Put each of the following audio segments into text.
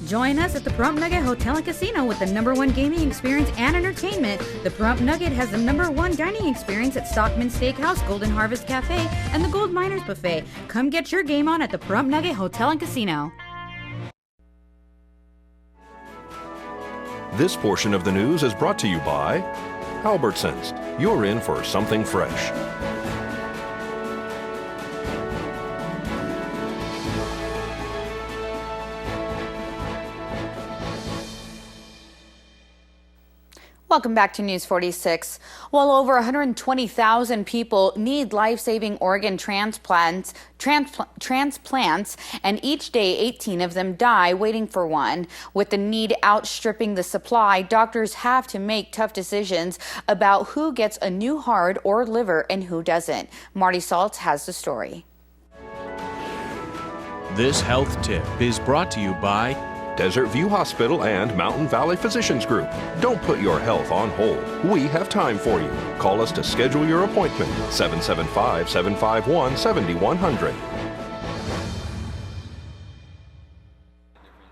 Join us at the Pahrump Nugget Hotel and Casino with the #1 gaming experience and entertainment. The Pahrump Nugget has the #1 dining experience at Stockman Steakhouse, Golden Harvest Cafe, and the Gold Miners Buffet. Come get your game on at the Pahrump Nugget Hotel and Casino. This portion of the news is brought to you by Albertsons. You're in for something fresh. Welcome back to News 46. Well, over 120,000 people need life-saving organ transplants, and each day 18 of them die waiting for one. With the need outstripping the supply, doctors have to make tough decisions about who gets a new heart or liver and who doesn't. Marty Saltz has the story. This health tip is brought to you by Desert View Hospital and Mountain Valley Physicians Group. Don't put your health on hold. We have time for you. Call us to schedule your appointment. 775-751-7100.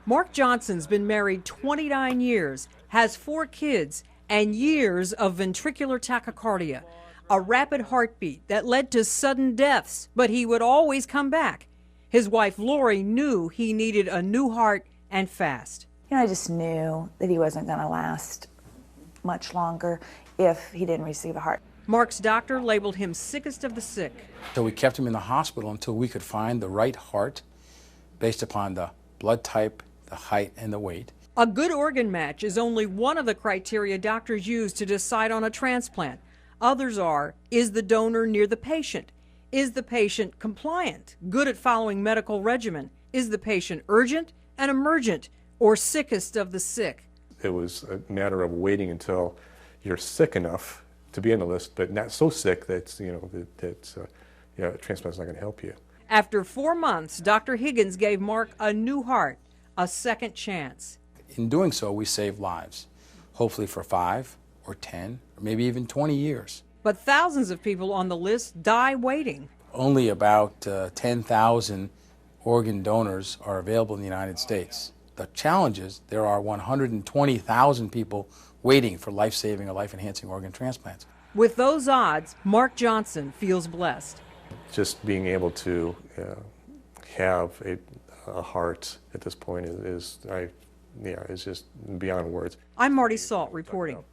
Mark Johnson's been married 29 years, has 4 kids, and years of ventricular tachycardia, a rapid heartbeat that led to sudden deaths, but he would always come back. His wife Lori knew he needed a new heart and fast. I just knew that he wasn't going to last much longer if he didn't receive a heart. Mark's doctor labeled him sickest of the sick. So we kept him in the hospital until we could find the right heart based upon the blood type, the height, and the weight. A good organ match is only one of the criteria doctors use to decide on a transplant. Others are, is the donor near the patient? Is the patient compliant, good at following medical regimen? Is the patient urgent and emergent, or sickest of the sick? It was a matter of waiting until you're sick enough to be on the list, but not so sick that transplant's not going to help you. After 4 months, Dr. Higgins gave Mark a new heart, a second chance. In doing so, we saved lives, hopefully for 5 or 10 or maybe even 20 years. But thousands of people on the list die waiting. Only about 10,000 organ donors are available in the United States. The challenge is there are 120,000 people waiting for life-saving or life-enhancing organ transplants. With those odds, Mark Johnson feels blessed. Just being able to have a heart at this point is just beyond words. I'm Marty Salt reporting.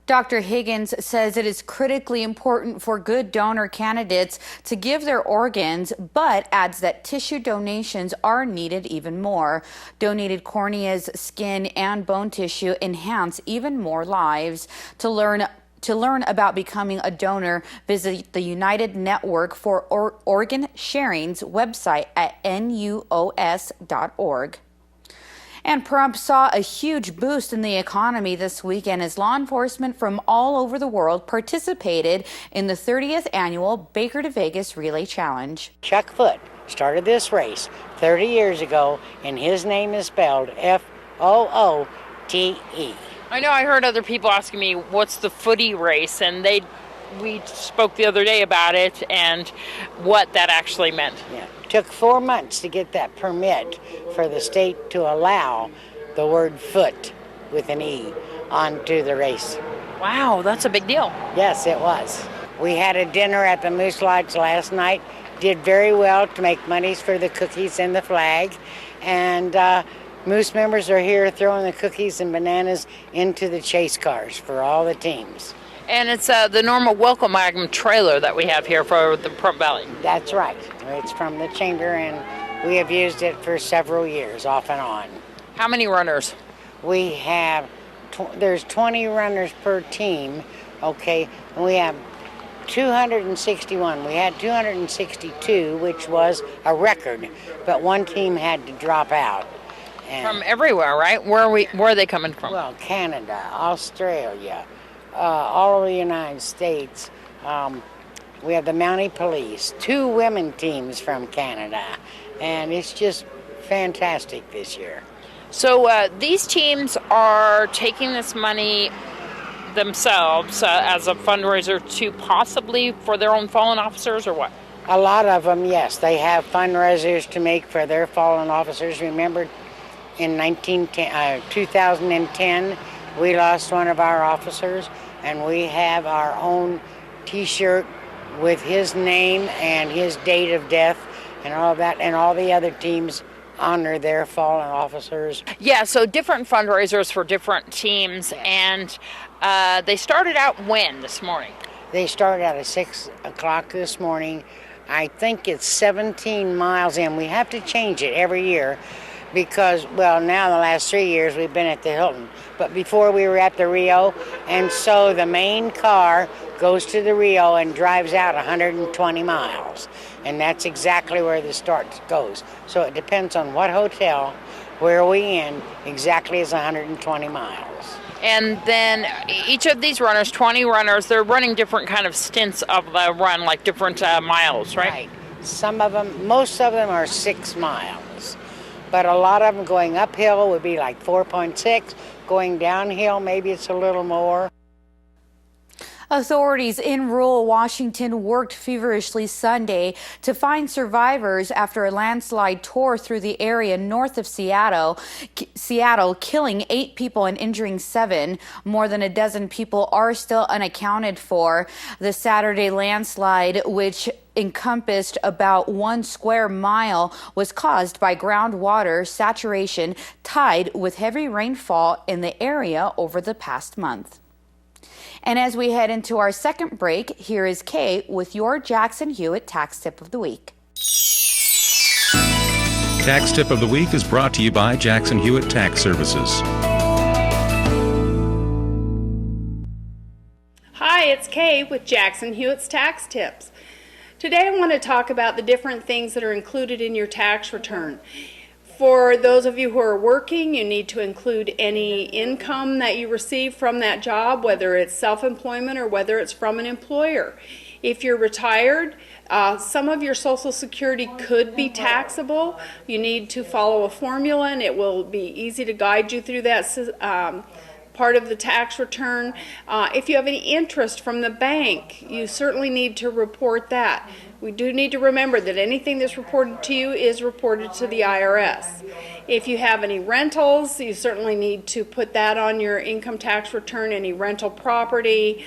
Dr. Higgins says it is critically important for good donor candidates to give their organs, but adds that tissue donations are needed even more. Donated corneas, skin, and bone tissue enhance even more lives. To learn about becoming a donor, visit the United Network for Organ Sharing's website at nuos.org. And Pahrump saw a huge boost in the economy this weekend as law enforcement from all over the world participated in the 30th annual Baker to Vegas Relay Challenge. Chuck Foote started this race 30 years ago, and his name is spelled F-O-O-T-E. I know I heard other people asking me, what's the footy race? And we spoke the other day about it and what that actually meant. Yeah. Took 4 months to get that permit for the state to allow the word foot with an E onto the race. Wow, that's a big deal. Yes, it was. We had a dinner at the Moose Lodge last night. Did very well to make monies for the cookies and the flag. And Moose members are here throwing the cookies and bananas into the chase cars for all the teams. And it's the normal welcome wagon trailer that we have here for the Pahrump Valley. That's right. It's from the chamber, and we have used it for several years, off and on. How many runners? We have, there's 20 runners per team, okay, and we have 261. We had 262, which was a record, but one team had to drop out. And from everywhere, right? Where are they coming from? Well, Canada, Australia, all over the United States. We have the Mountie Police, 2 women teams from Canada, and it's just fantastic this year. So these teams are taking this money themselves as a fundraiser to possibly for their own fallen officers, or what? A lot of them, yes. They have fundraisers to make for their fallen officers. Remember, in 2010, we lost one of our officers, and we have our own T-shirt with his name and his date of death and all that, and all the other teams honor their fallen officers. Yeah, so different fundraisers for different teams, and they started out when this morning? They started out at 6 o'clock this morning. I think it's 17 miles in. We have to change it every year because, well, now the last 3 years we've been at the Hilton, but before we were at the Rio, and so the main car goes to the Rio and drives out 120 miles, and that's exactly where the start goes. So it depends on what hotel, where we in, exactly is 120 miles. And then each of these runners, 20 runners, they're running different kind of stints of the run, like different miles, right? Right. Some of them, most of them are 6 miles, but a lot of them going uphill would be like 4.6, going downhill maybe it's a little more. Authorities in rural Washington worked feverishly Sunday to find survivors after a landslide tore through the area north of Seattle, killing 8 people and injuring 7. More than a dozen people are still unaccounted for. The Saturday landslide, which encompassed about 1 square mile, was caused by groundwater saturation tied with heavy rainfall in the area over the past month. And as we head into our second break, here is Kate with your Jackson Hewitt Tax Tip of the Week. Tax Tip of the Week is brought to you by Jackson Hewitt Tax Services. Hi, it's Kate with Jackson Hewitt's Tax Tips. Today I want to talk about the different things that are included in your tax return. For those of you who are working, you need to include any income that you receive from that job, whether it's self-employment or whether it's from an employer. If you're retired, some of your Social Security could be taxable. You need to follow a formula, and it will be easy to guide you through that part of the tax return. If you have any interest from the bank, you certainly need to report that. We do need to remember that anything that's reported to you is reported to the IRS. If you have any rentals, you certainly need to put that on your income tax return, any rental property.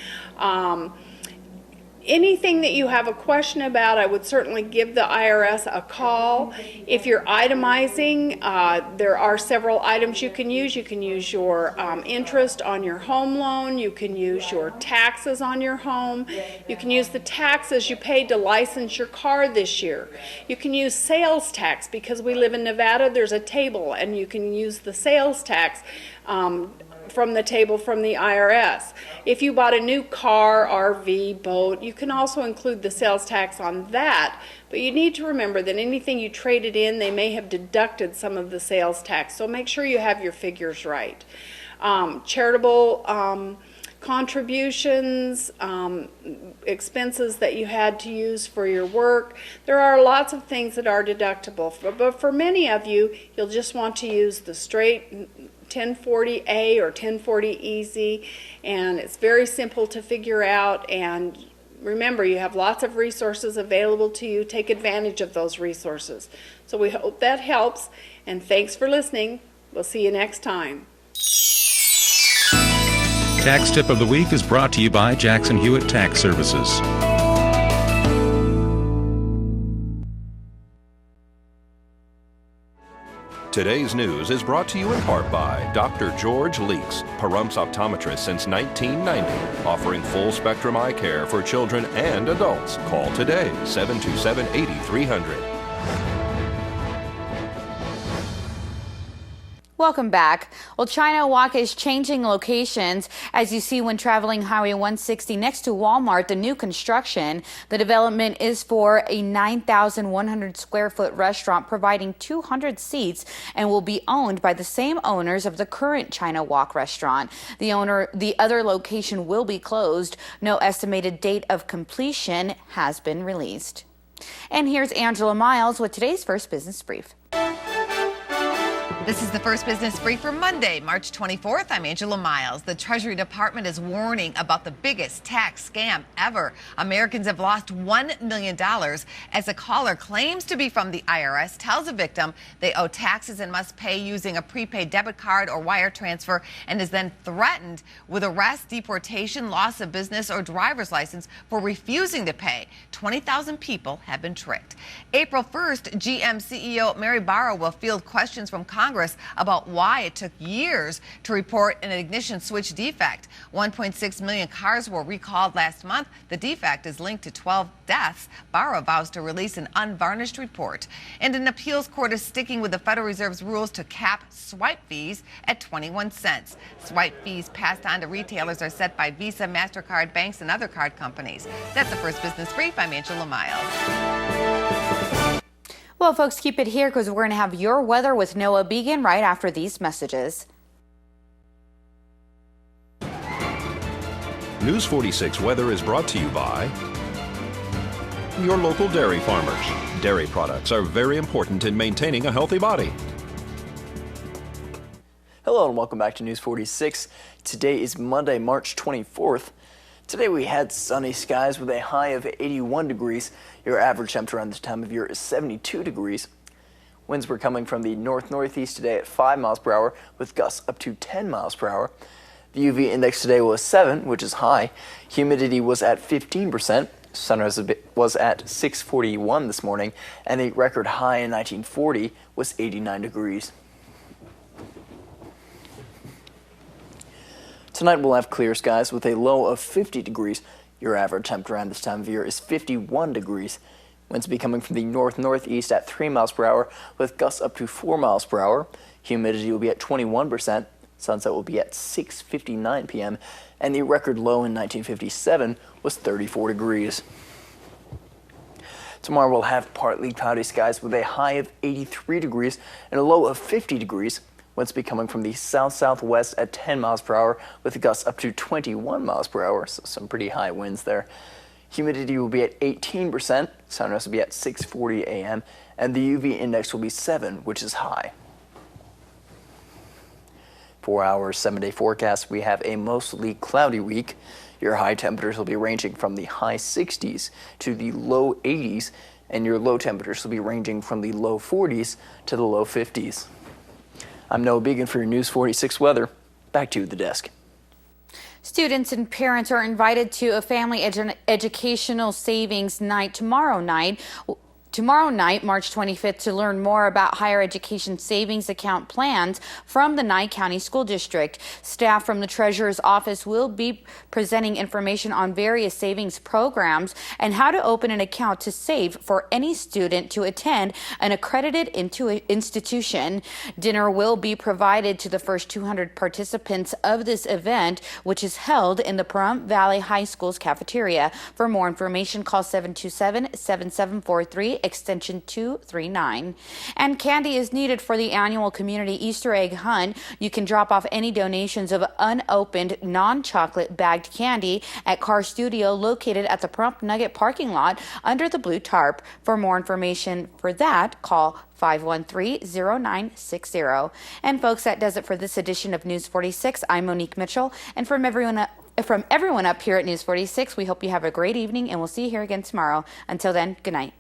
Anything that you have a question about, I would certainly give the IRS a call. If you're itemizing, there are several items you can use. You can use your interest on your home loan. You can use your taxes on your home. You can use the taxes you paid to license your car this year. You can use sales tax. Because we live in Nevada, there's a table, and you can use the sales tax from the table from the IRS. If you bought a new car, RV, boat, you can also include the sales tax on that, but you need to remember that anything you traded in, they may have deducted some of the sales tax, so make sure you have your figures right. Charitable contributions, expenses that you had to use for your work. There are lots of things that are deductible, but for many of you, you'll just want to use the straight 1040A or 1040 Easy, and it's very simple to figure out. And remember, you have lots of resources available to you. Take advantage of those resources. So we hope that helps, and thanks for listening. We'll see you next time. Tax Tip of the Week is brought to you by Jackson Hewitt Tax Services. Today's news is brought to you in part by Dr. George Leeks, Pahrumps optometrist since 1990, offering full-spectrum eye care for children and adults. Call today, 727-8300. Welcome back. Well, China Walk is changing locations, as you see when traveling Highway 160 next to Walmart, the new construction. The development is for a 9,100 square foot restaurant providing 200 seats and will be owned by the same owners of the current China Walk restaurant. The other location will be closed. No estimated date of completion has been released. And here's Angela Miles with today's First Business Brief. This is the First Business Brief for Monday, March 24th. I'm Angela Miles. The Treasury Department is warning about the biggest tax scam ever. Americans have lost $1 million as a caller claims to be from the IRS, tells a victim they owe taxes and must pay using a prepaid debit card or wire transfer, and is then threatened with arrest, deportation, loss of business, or driver's license for refusing to pay. 20,000 people have been tricked. April 1st, GM CEO Mary Barra will field questions from Congress about why it took years to report an ignition switch defect. 1.6 million cars were recalled last month. The defect is linked to 12 deaths. Barra vows to release an unvarnished report. And an appeals court is sticking with the Federal Reserve's rules to cap swipe fees at 21 cents. Swipe fees passed on to retailers are set by Visa, MasterCard, banks, and other card companies. That's the First Business Brief. I'm Angela Miles. Well, folks, keep it here because we're going to have your weather with Noah Began right after these messages. News 46 weather is brought to you by your local dairy farmers. Dairy products are very important in maintaining a healthy body. Hello and welcome back to News 46. Today is Monday, March 24th. Today we had sunny skies with a high of 81 degrees. Your average temperature around this time of year is 72 degrees. Winds were coming from the north-northeast today at 5 miles per hour with gusts up to 10 miles per hour. The UV index today was 7, which is high. Humidity was at 15%. Sunrise was at 6:41 this morning, and a record high in 1940 was 89 degrees. Tonight we'll have clear skies with a low of 50 degrees. Your average temperature around this time of year is 51 degrees. Winds will be coming from the north-northeast at 3 miles per hour with gusts up to 4 miles per hour. Humidity will be at 21%. Sunset will be at 6:59 p.m. and the record low in 1957 was 34 degrees. Tomorrow we'll have partly cloudy skies with a high of 83 degrees and a low of 50 degrees. Winds be coming from the south-southwest at 10 miles per hour with gusts up to 21 miles per hour, so some pretty high winds there. Humidity will be at 18%, sunrise will be at 6:40 a.m., and the UV index will be 7, which is high. For our 7-day forecast, we have a mostly cloudy week. Your high temperatures will be ranging from the high 60s to the low 80s, and your low temperatures will be ranging from the low 40s to the low 50s. I'm Noah Began for your News 46 weather. Back to the desk. Students and parents are invited to a family educational savings night tomorrow night, March 25th, to learn more about higher education savings account plans from the Nye County School District. Staff from the Treasurer's Office will be presenting information on various savings programs and how to open an account to save for any student to attend an accredited institution. Dinner will be provided to the first 200 participants of this event, which is held in the Pahrump Valley High School's cafeteria. For more information, call 727-7743. Extension 239. And candy is needed for the annual community Easter egg hunt. You can drop off any donations of unopened, non-chocolate bagged candy at Car Studio, located at the Pahrump Nugget parking lot under the blue tarp. For more information for that, call 513-0960. And folks, that does it for this edition of News 46. I'm Monique Mitchell, and from everyone up here at News 46, we hope you have a great evening, and we'll see you here again tomorrow. Until then, good night.